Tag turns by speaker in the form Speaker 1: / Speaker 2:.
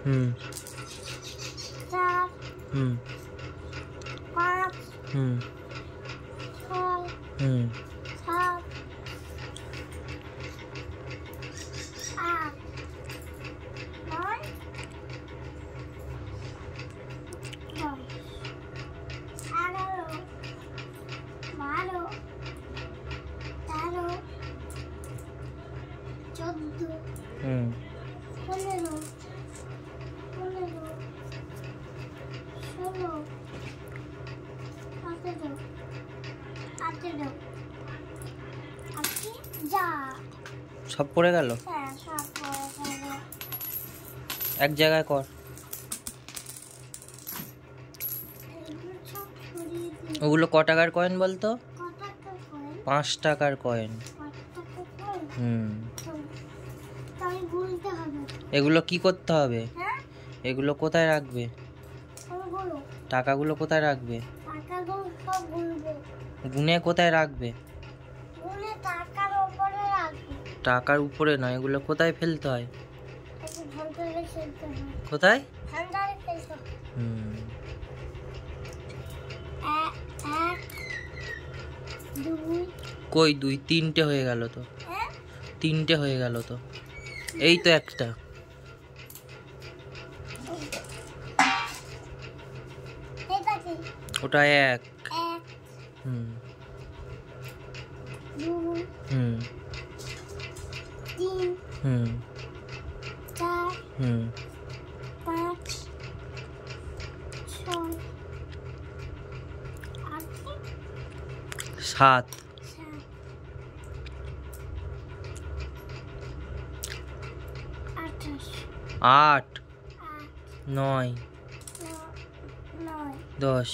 Speaker 1: 4 5 6 7 8 9 10 11 12 13 14 15 16 17 18 যা
Speaker 2: সব পড়ে গেল।
Speaker 1: হ্যাঁ সব পড়ে গেল।
Speaker 2: এক জায়গায় কর। ওগুলো ক টাকার কয়েন বলতো? 5 টাকার কয়েন। এগুলো কি করতে হবে? এগুলো কোথায় রাখবে? টাকাগুলো কোথায় রাখবে? গুনে কোথায় রাখবে? টাকার উপরে নয়, এগুলো কোথায় ফেলতে হয়? কোথায়? কই 2 3টে হয়ে গেল তো। 3টে হয়ে গেল তো। এই তো একটা। ওটা 1 2 3 4 5 6 7 8 9 10